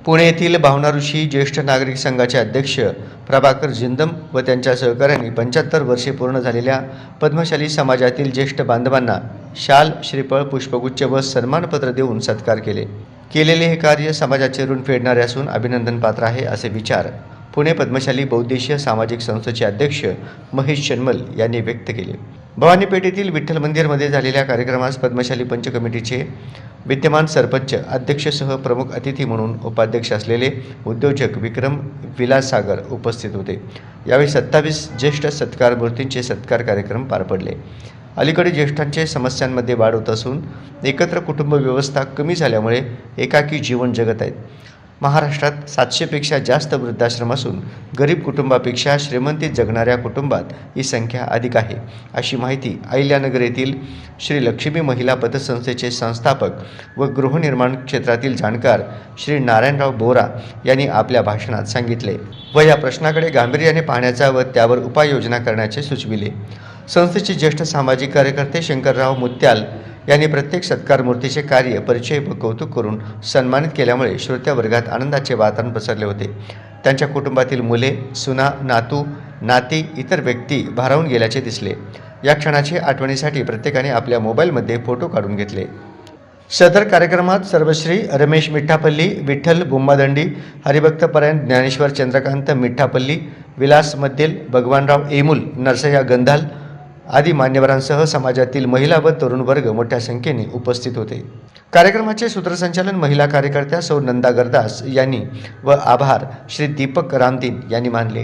पुणे येथील भावना ऋषी ज्येष्ठ नागरिक संघाचे अध्यक्ष प्रभाकर जिंदम व त्यांच्या सहकाऱ्यांनी 75 वर्षे पूर्ण झालेल्या पद्मशाली समाजातील ज्येष्ठ बांधवांना शाल, श्रीफळ, पुष्पगुच्छ व सन्मानपत्र देऊन सत्कार केलेले हे कार्य समाजाचे ऋण फेडणारे असून अभिनंदन पात्र आहे, असे विचार पुणे पद्मशाली बहुउद्देशीय सामाजिक संस्थेचे अध्यक्ष महेश चन्मल यांनी व्यक्त केले। भवानी पेठ येथील विठ्ठल मंदिरमध्ये झालेल्या कार्यक्रमास पद्मशाली पंच कमिटीचे विद्यमान सरपंच अध्यक्षसह प्रमुख अतिथी म्हणून उपाध्यक्ष असलेले उद्योजक विक्रम विलाससागर उपस्थित होते। यावेळी 27 ज्येष्ठ सत्कार मूर्तींचे सत्कार कार्यक्रम पार पडले। अलीकडे ज्येष्ठांचे समस्यांमध्ये वाढ होत असून एकत्र कुटुंब व्यवस्था कमी झाल्यामुळे एकाकी जीवन जगत आहेत। महाराष्ट्रात 700 पेक्षा जास्त वृद्धाश्रम असून गरीब कुटुंबापेक्षा श्रीमंतीत जगणाऱ्या कुटुंबात ही संख्या अधिक आहे, अशी माहिती अहिल्यानगर येथील श्री लक्ष्मी महिला पतसंस्थेचे संस्थापक व गृहनिर्माण क्षेत्रातील जाणकार श्री नारायणराव बोरा यांनी आपल्या भाषणात सांगितले व या प्रश्नाकडे गांभीर्याने पाहण्याचा व त्यावर उपाययोजना करण्याचे सुचविले। संस्थेचे ज्येष्ठ सामाजिक कार्यकर्ते शंकरराव मुत्याल यांनी प्रत्येक सत्कार मूर्तीचे कार्य, परिचय व कौतुक करून सन्मानित केल्यामुळे श्रोत्या वर्गात आनंदाचे वातावरण पसरले होते। त्यांच्या कुटुंबातील मुले, सुना, नातू, नाती, इतर व्यक्ती भारावून गेल्याचे दिसले। या क्षणाची आठवणीसाठी प्रत्येकाने आपल्या मोबाईलमध्ये फोटो काढून घेतले। सदर कार्यक्रमात सर्वश्री रमेश मिठापल्ली, विठ्ठल बुंबादंडी, हरिभक्त परायण ज्ञानेश्वर चंद्रकांत मिठापल्ली, विलास मद्देल, भगवानराव एमुल, नरसय्या गंधाल आदी मान्यवरांसह समाजातील महिला व तरुण वर्ग मोठ्या संख्येने उपस्थित होते। कार्यक्रमाचे सूत्रसंचालन महिला कार्यकर्त्या सौ नंदा गरदास यांनी व आभार श्री दीपक रामदीन यांनी मानले।